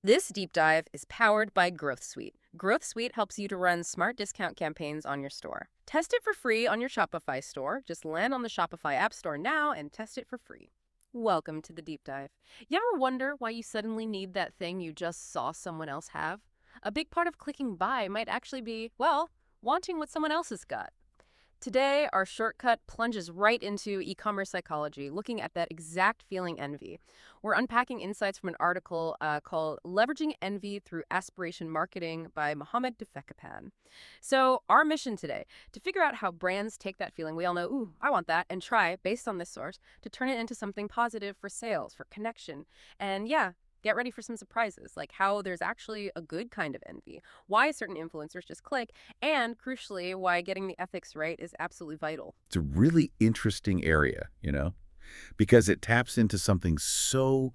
This deep dive is powered by Growth Suite. Growth Suite helps you to run smart discount campaigns on your store. Test it for free on your Shopify store. Just land on the Shopify App Store now and test it for free. Welcome to the deep dive. You ever wonder why you suddenly need that thing you just saw someone else have? A big part of clicking buy might actually be, well, wanting what someone else has got. Today, our shortcut plunges right into e-commerce psychology, looking at that exact feeling envy. We're unpacking insights from an article called Leveraging Envy Through Aspiration Marketing by Mohammed Defekapan. So our mission today, to figure out how brands take that feeling we all know, ooh, I want that, and try, based on this source, to turn it into something positive for sales, for connection. And yeah, get ready for some surprises, like how there's actually a good kind of envy, why certain influencers just click, and crucially, why getting the ethics right is absolutely vital. It's a really interesting area, because it taps into something so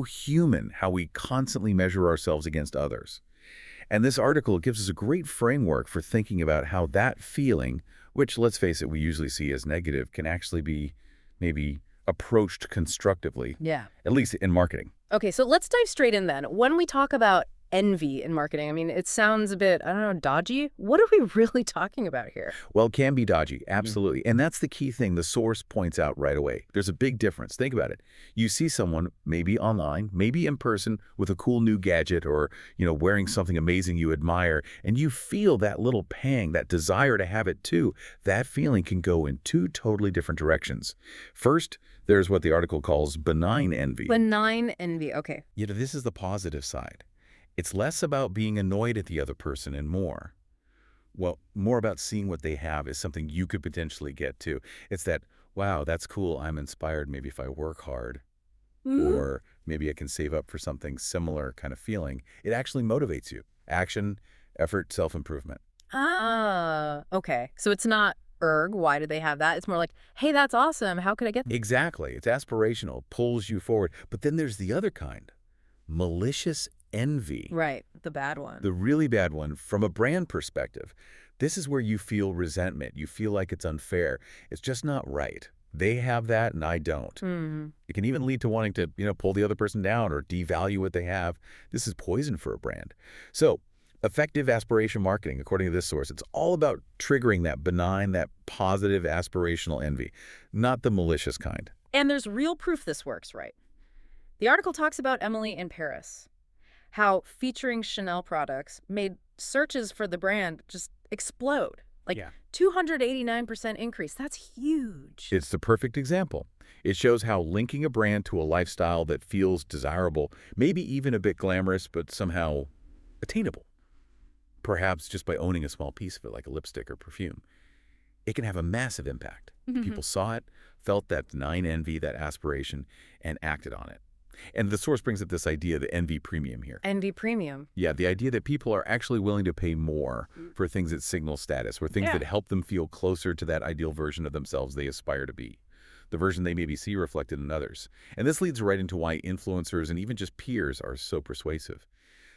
human, how we constantly measure ourselves against others. And this article gives us a great framework for thinking about how that feeling, which, let's face it, we usually see as negative, can actually be maybe approached constructively, Yeah. at least in marketing. Okay, so let's dive straight in then. When we talk about envy in marketing, I mean, it sounds a bit, I don't know, dodgy. What are we really talking about here? Well, it can be dodgy, absolutely. And that's the key thing the source points out right away. There's a big difference. Think about it. You see someone, maybe online, maybe in person, with a cool new gadget or, wearing something amazing you admire, and you feel that little pang, that desire to have it too. That feeling can go in two totally different directions. First, there's what the article calls benign envy. Benign envy, okay. This is the positive side. It's less about being annoyed at the other person and more about seeing what they have as something you could potentially get to. It's that, wow, that's cool. I'm inspired maybe if I work hard. Or maybe I can save up for something similar kind of feeling. It actually motivates you. Action, effort, self-improvement. Ah, okay. So it's not, why do they have that? It's more like, hey, that's awesome. How could I get that? Exactly. It's aspirational, pulls you forward. But then there's the other kind, malicious envy. Right, the bad one. The really bad one from a brand perspective. This is where you feel resentment. You feel like it's unfair. It's just not right. They have that and I don't. It can even lead to wanting to, pull the other person down or devalue what they have. This is poison for a brand. So effective aspiration marketing, according to this source, it's all about triggering that benign, that positive aspirational envy, not the malicious kind. And there's real proof this works, right? The article talks about Emily in Paris, how featuring Chanel products made searches for the brand just explode. Like 289% increase. That's huge. It's the perfect example. It shows how linking a brand to a lifestyle that feels desirable, maybe even a bit glamorous, but somehow attainable, perhaps just by owning a small piece of it, like a lipstick or perfume, it can have a massive impact. People saw it, felt that benign envy, that aspiration, and acted on it. And the source brings up this idea, the envy premium here. Envy premium. Yeah, the idea that people are actually willing to pay more for things that signal status, or things that help them feel closer to that ideal version of themselves they aspire to be, the version they maybe see reflected in others. And this leads right into why influencers and even just peers are so persuasive.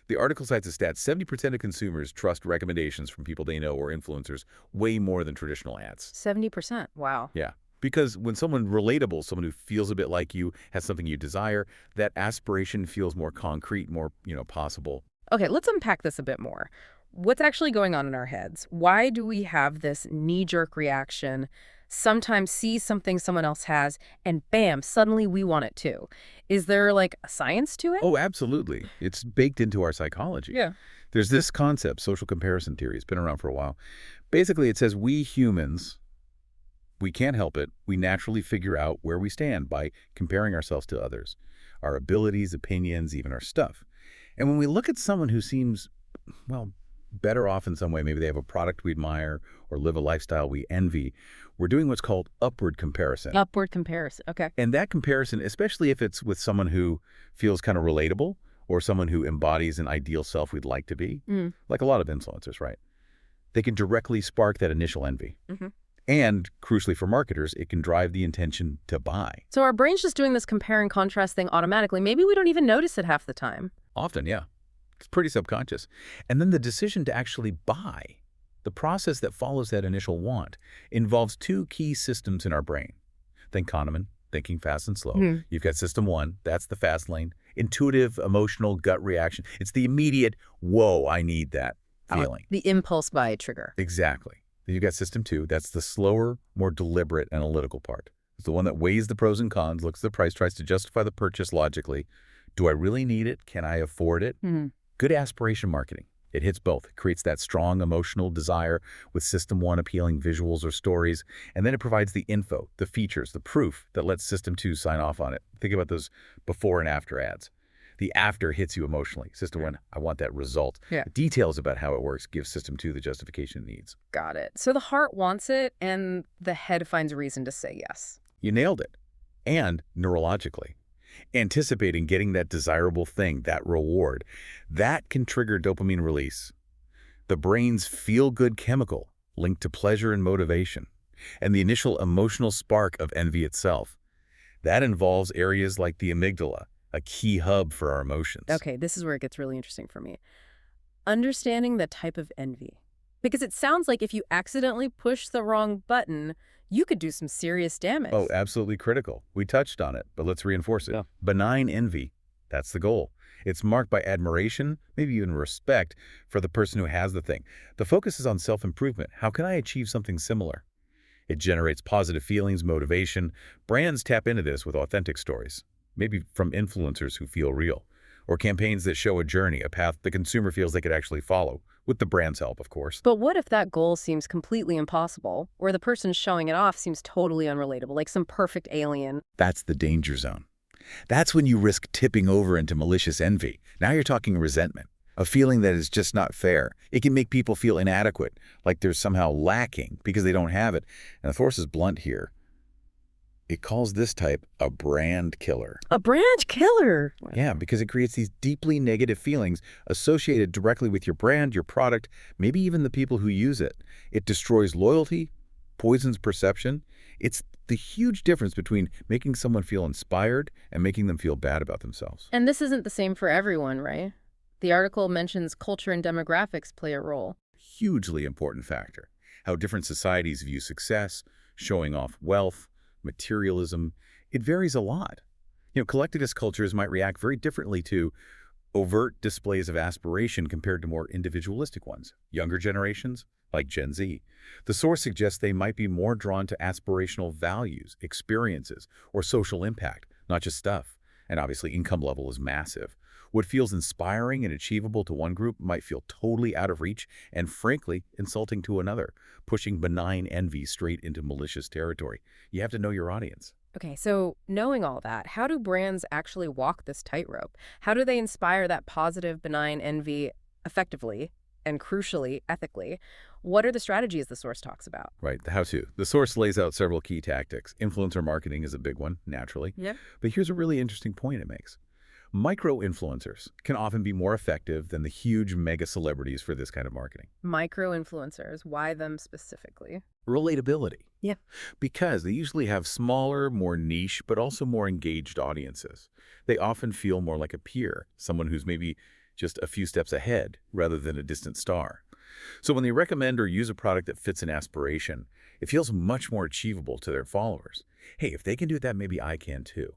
The article cites a stat: 70% of consumers trust recommendations from people they know or influencers way more than traditional ads. 70%. Wow. Yeah. Because when someone relatable, someone who feels a bit like you, has something you desire, that aspiration feels more concrete, more, possible. Okay, let's unpack this a bit more. What's actually going on in our heads? Why do we have this knee-jerk reaction, sometimes see something someone else has, and bam, suddenly we want it too? Is there like a science to it? Oh, absolutely. It's baked into our psychology. Yeah. There's this concept, social comparison theory. It's been around for a while. Basically, it says we humans, we can't help it. We naturally figure out where we stand by comparing ourselves to others, our abilities, opinions, even our stuff. And when we look at someone who seems, better off in some way, maybe they have a product we admire or live a lifestyle we envy, we're doing what's called upward comparison. Upward comparison. Okay. And that comparison, especially if it's with someone who feels kind of relatable or someone who embodies an ideal self we'd like to be, like a lot of influencers, right? They can directly spark that initial envy. And, crucially for marketers, it can drive the intention to buy. So our brain's just doing this compare and contrast thing automatically. Maybe we don't even notice it half the time. Often, yeah. It's pretty subconscious. And then the decision to actually buy, the process that follows that initial want, involves two key systems in our brain. Think Kahneman, thinking fast and slow. You've got system one, that's the fast lane, Intuitive, emotional, gut reaction. It's the immediate, whoa, I need that feeling. The impulse buy trigger. Exactly. Then you've got system two. That's the slower, more deliberate analytical part. It's the one that weighs the pros and cons, looks at the price, tries to justify the purchase logically. Do I really need it? Can I afford it? Good aspiration marketing. It hits both. It creates that strong emotional desire with system one appealing visuals or stories, and then it provides the info, the features, the proof that lets system two sign off on it. Think about those before and after ads. The after hits you emotionally. System one, I want that result. Yeah. The details about how it works give system two the justification it needs. Got it. So the heart wants it, and the head finds a reason to say yes. You nailed it. And neurologically, anticipating getting that desirable thing, that reward, that can trigger dopamine release, the brain's feel-good chemical linked to pleasure and motivation, and the initial emotional spark of envy itself. That involves areas like the amygdala, a key hub for our emotions. Okay, this is where it gets really interesting for me. Understanding the type of envy. Because it sounds like if you accidentally push the wrong button, you could do some serious damage. Oh, absolutely critical. We touched on it, but let's reinforce it. Yeah. Benign envy, that's the goal. It's marked by admiration, maybe even respect, for the person who has the thing. The focus is on self-improvement. How can I achieve something similar? It generates positive feelings, motivation. Brands tap into this with authentic stories, maybe from influencers who feel real, or campaigns that show a journey, a path the consumer feels they could actually follow, with the brand's help, of course. But what if that goal seems completely impossible, or the person showing it off seems totally unrelatable, like some perfect alien? That's the danger zone. That's when you risk tipping over into malicious envy. Now you're talking resentment, a feeling that is just not fair. It can make people feel inadequate, like they're somehow lacking because they don't have it. And the force is blunt here. It calls this type a brand killer. A brand killer? Yeah, because it creates these deeply negative feelings associated directly with your brand, your product, maybe even the people who use it. It destroys loyalty, poisons perception. It's the huge difference between making someone feel inspired and making them feel bad about themselves. And this isn't the same for everyone, right? The article mentions culture and demographics play a role. Hugely important factor. How different societies view success, showing off wealth, materialism, it varies a lot. Collectivist cultures might react very differently to overt displays of aspiration compared to more individualistic ones. Younger generations, like Gen Z, the source suggests they might be more drawn to aspirational values, experiences, or social impact, not just stuff. And obviously, income level is massive. What feels inspiring and achievable to one group might feel totally out of reach and, frankly, insulting to another, pushing benign envy straight into malicious territory. You have to know your audience. Okay, so knowing all that, how do brands actually walk this tightrope? How do they inspire that positive, benign envy effectively and, crucially, ethically? What are the strategies the source talks about? Right, the how-to. The source lays out several key tactics. Influencer marketing is a big one, naturally. Yeah. But here's a really interesting point it makes. Micro-influencers can often be more effective than the huge mega celebrities for this kind of marketing. Micro-influencers, why them specifically? Relatability. Yeah. Because they usually have smaller, more niche, but also more engaged audiences. They often feel more like a peer, someone who's maybe just a few steps ahead rather than a distant star. So when they recommend or use a product that fits an aspiration, it feels much more achievable to their followers. Hey, if they can do that, maybe I can too.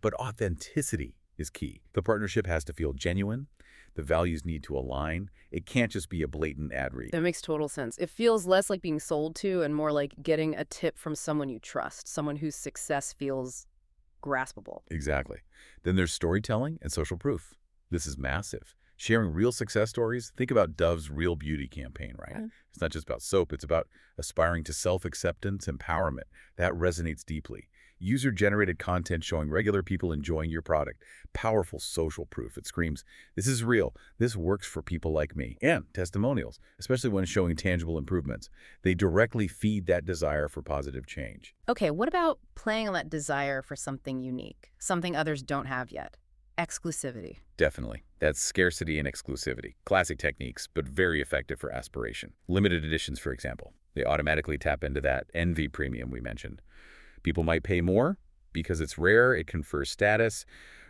But authenticity is key. The partnership has to feel genuine. The values need to align. It can't just be a blatant ad read. That makes total sense. It feels less like being sold to and more like getting a tip from someone you trust, someone whose success feels graspable. Exactly. Then there's storytelling and social proof. This is massive. Sharing real success stories. Think about Dove's Real Beauty campaign, right? It's not just about soap. It's about aspiring to self-acceptance, empowerment. That resonates deeply. User-generated content showing regular people enjoying your product. Powerful social proof. It screams, this is real. This works for people like me. And testimonials, especially when showing tangible improvements. They directly feed that desire for positive change. Okay, what about playing on that desire for something unique, something others don't have yet? Exclusivity. Definitely. That's scarcity and exclusivity. Classic techniques, but very effective for aspiration. Limited editions, for example. They automatically tap into that envy premium we mentioned. People might pay more because it's rare, it confers status.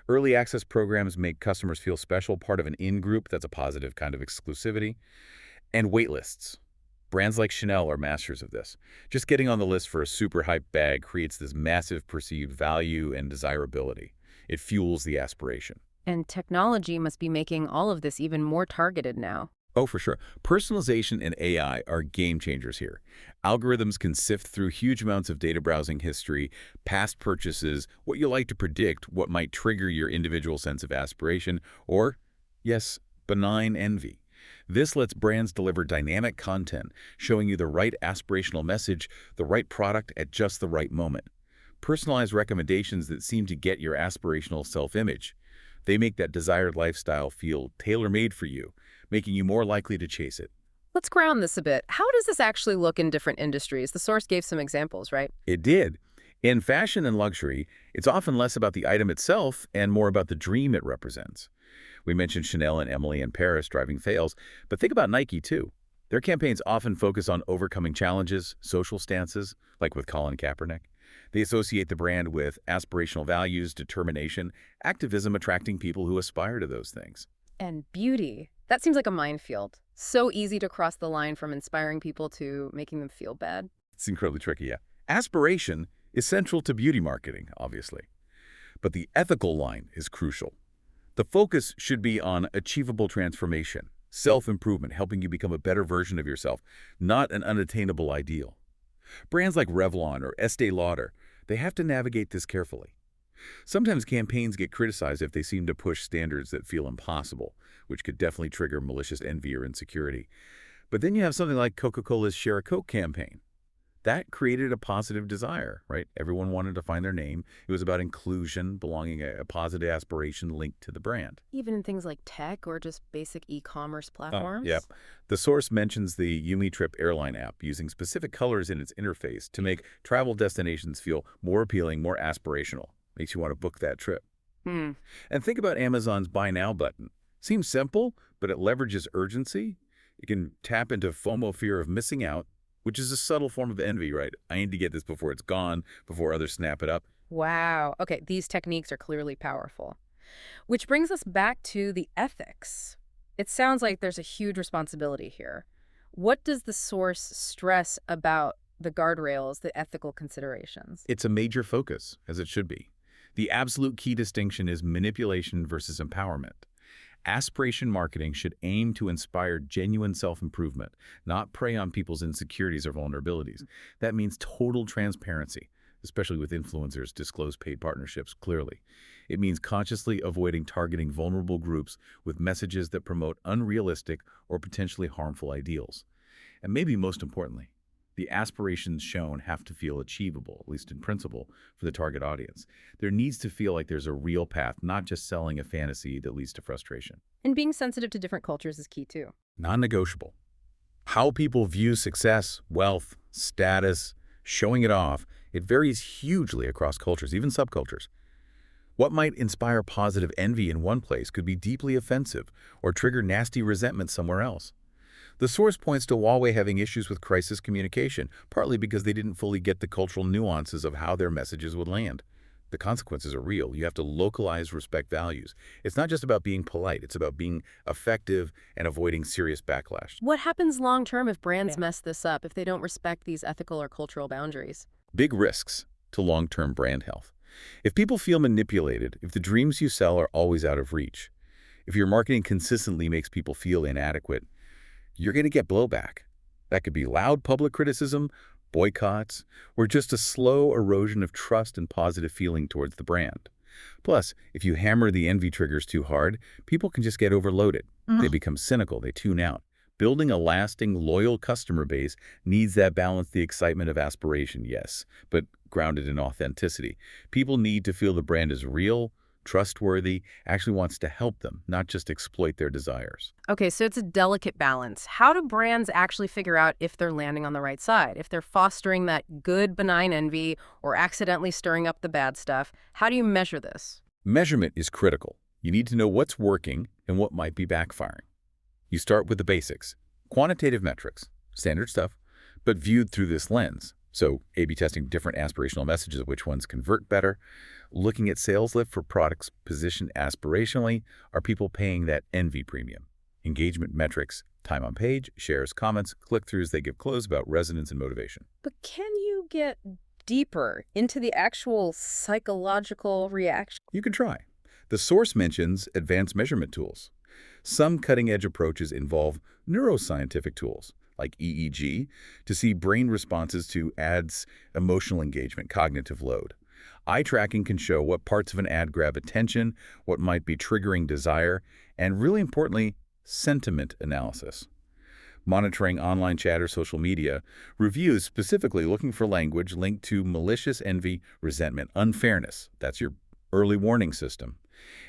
Early access programs make customers feel special, part of an in-group. That's a positive kind of exclusivity. And wait lists. Brands like Chanel are masters of this. Just getting on the list for a super hype bag creates this massive perceived value and desirability. It fuels the aspiration. And technology must be making all of this even more targeted now. Oh, for sure. Personalization and AI are game changers here. Algorithms can sift through huge amounts of data browsing history, past purchases, what you like to predict, what might trigger your individual sense of aspiration, or, yes, benign envy. This lets brands deliver dynamic content, showing you the right aspirational message, the right product at just the right moment. Personalized recommendations that seem to get your aspirational self-image. They make that desired lifestyle feel tailor-made for you, making you more likely to chase it. Let's ground this a bit. How does this actually look in different industries? The source gave some examples, right? It did. In fashion and luxury, it's often less about the item itself and more about the dream it represents. We mentioned Chanel and Emily in Paris driving fails, but think about Nike too. Their campaigns often focus on overcoming challenges, social stances, like with Colin Kaepernick. They associate the brand with aspirational values, determination, activism, attracting people who aspire to those things. And beauty. That seems like a minefield. So easy to cross the line from inspiring people to making them feel bad. It's incredibly tricky, yeah. Aspiration is central to beauty marketing, obviously. But the ethical line is crucial. The focus should be on achievable transformation, self-improvement, helping you become a better version of yourself, not an unattainable ideal. Brands like Revlon or Estee Lauder, they have to navigate this carefully. Sometimes campaigns get criticized if they seem to push standards that feel impossible, which could definitely trigger malicious envy or insecurity. But then you have something like Coca-Cola's Share a Coke campaign. That created a positive desire, right? Everyone wanted to find their name. It was about inclusion, belonging, a positive aspiration linked to the brand. Even in things like tech or just basic e-commerce platforms? Yep. The source mentions the Trip airline app using specific colors in its interface to make travel destinations feel more appealing, more aspirational. Makes you want to book that trip. Hmm. And think about Amazon's Buy Now button. Seems simple, but it leverages urgency. It can tap into FOMO, fear of missing out, which is a subtle form of envy, right? I need to get this before it's gone, before others snap it up. Wow. Okay, these techniques are clearly powerful. Which brings us back to the ethics. It sounds like there's a huge responsibility here. What does the source stress about the guardrails, the ethical considerations? It's a major focus, as it should be. The absolute key distinction is manipulation versus empowerment. Aspiration marketing should aim to inspire genuine self-improvement, not prey on people's insecurities or vulnerabilities. That means total transparency, especially with influencers disclose paid partnerships clearly. It means consciously avoiding targeting vulnerable groups with messages that promote unrealistic or potentially harmful ideals. And maybe most importantly, the aspirations shown have to feel achievable, at least in principle, for the target audience. There needs to feel like there's a real path, not just selling a fantasy that leads to frustration. And being sensitive to different cultures is key too. Non-negotiable. How people view success, wealth, status, showing it off, it varies hugely across cultures, even subcultures. What might inspire positive envy in one place could be deeply offensive or trigger nasty resentment somewhere else. The source points to Huawei having issues with crisis communication, partly because they didn't fully get the cultural nuances of how their messages would land. The consequences are real. You have to localize respect values. It's not just about being polite. It's about being effective and avoiding serious backlash. What happens long term if brands mess this up, if they don't respect these ethical or cultural boundaries? Big risks to long-term brand health. If people feel manipulated, if the dreams you sell are always out of reach, if your marketing consistently makes people feel inadequate, you're going to get blowback. That could be loud public criticism, boycotts, or just a slow erosion of trust and positive feeling towards the brand. Plus, if you hammer the envy triggers too hard, people can just get overloaded. They become cynical, they tune out. Building a lasting, loyal customer base needs that balance, the excitement of aspiration, yes, but grounded in authenticity. People need to feel the brand is real, trustworthy, actually wants to help them, not just exploit their desires. Okay, so it's a delicate balance. How do brands actually figure out if they're landing on the right side? If they're fostering that good, benign envy or accidentally stirring up the bad stuff? How do you measure this? Measurement is critical. You need to know what's working and what might be backfiring. You start with the basics, quantitative metrics, standard stuff, but viewed through this lens. So A/B testing different aspirational messages, which ones convert better, looking at sales lift for products positioned aspirationally. Are people paying that envy premium? Engagement metrics, time on page, shares, comments, click-throughs, they give clues about resonance and motivation. But can you get deeper into the actual psychological reaction? You can try. The source mentions advanced measurement tools. Some cutting-edge approaches involve neuroscientific tools, like EEG, to see brain responses to ads, emotional engagement, cognitive load. Eye tracking can show what parts of an ad grab attention, what might be triggering desire, and really importantly, sentiment analysis. Monitoring online chat or social media, reviews specifically looking for language linked to malicious envy, resentment, unfairness. That's your early warning system.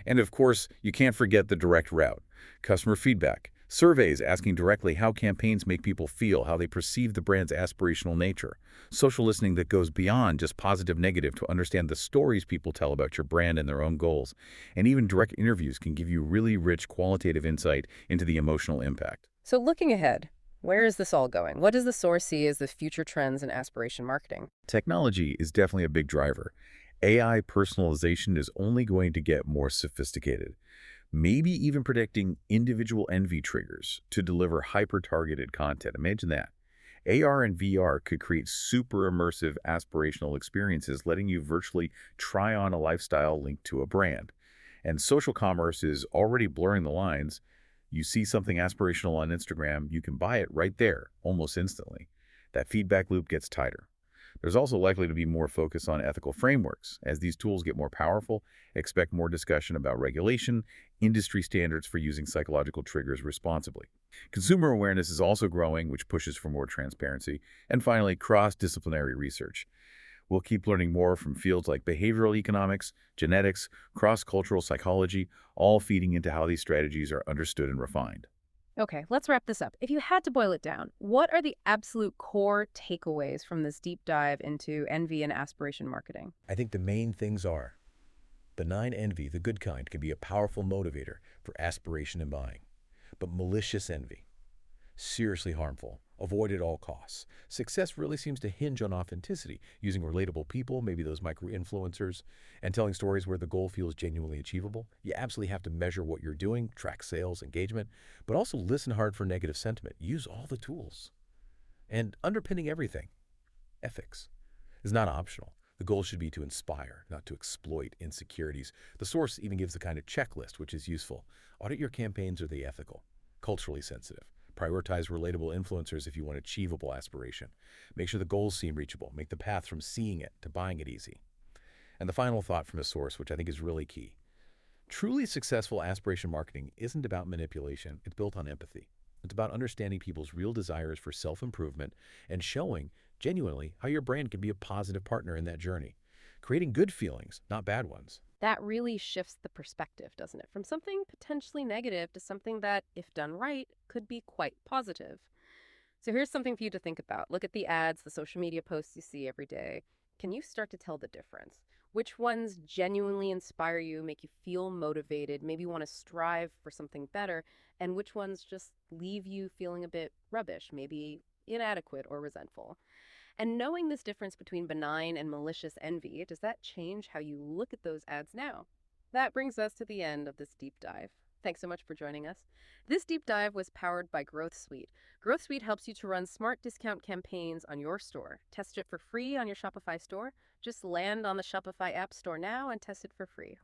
And of course, you can't forget the direct route. Customer feedback. Surveys asking directly how campaigns make people feel, how they perceive the brand's aspirational nature. Social listening that goes beyond just positive negative to understand the stories people tell about your brand and their own goals. And even direct interviews can give you really rich qualitative insight into the emotional impact. So looking ahead, where is this all going? What does the source see as the future trends in aspiration marketing? Technology is definitely a big driver. AI personalization is only going to get more sophisticated, maybe even predicting individual envy triggers to deliver hyper-targeted content. Imagine that. AR and VR could create super immersive aspirational experiences, letting you virtually try on a lifestyle linked to a brand. And social commerce is already blurring the lines. You see something aspirational on Instagram, you can buy it right there, almost instantly. That feedback loop gets tighter. There's also likely to be more focus on ethical frameworks. As these tools get more powerful, expect more discussion about regulation, industry standards for using psychological triggers responsibly. Consumer awareness is also growing, which pushes for more transparency. And finally, cross-disciplinary research. We'll keep learning more from fields like behavioral economics, genetics, cross-cultural psychology, all feeding into how these strategies are understood and refined. Okay, let's wrap this up. If you had to boil it down, what are the absolute core takeaways from this deep dive into envy and aspiration marketing? I think the main things are benign envy, the good kind, can be a powerful motivator for aspiration and buying. But malicious envy, seriously harmful, avoid at all costs. Success really seems to hinge on authenticity, using relatable people, maybe those micro-influencers, and telling stories where the goal feels genuinely achievable. You absolutely have to measure what you're doing, track sales, engagement, but also listen hard for negative sentiment. Use all the tools. And underpinning everything, ethics, is not optional. The goal should be to inspire, not to exploit insecurities. The source even gives a kind of checklist, which is useful. Audit your campaigns, are they ethical, culturally sensitive? Prioritize relatable influencers if you want achievable aspiration. Make sure the goals seem reachable. Make the path from seeing it to buying it easy. And the final thought from a source, which I think is really key. Truly successful aspiration marketing isn't about manipulation. It's built on empathy. It's about understanding people's real desires for self-improvement and showing genuinely how your brand can be a positive partner in that journey. Creating good feelings, not bad ones. That really shifts the perspective, doesn't it? From something potentially negative to something that, if done right, could be quite positive. So here's something for you to think about. Look at the ads, the social media posts you see every day. Can you start to tell the difference? Which ones genuinely inspire you, make you feel motivated, maybe want to strive for something better, and which ones just leave you feeling a bit rubbish, maybe inadequate or resentful? And knowing this difference between benign and malicious envy, does that change how you look at those ads now? That brings us to the end of this deep dive. Thanks so much for joining us. This deep dive was powered by Growth Suite. Growth Suite helps you to run smart discount campaigns on your store. Test it for free on your Shopify store. Just land on the Shopify App Store now and test it for free.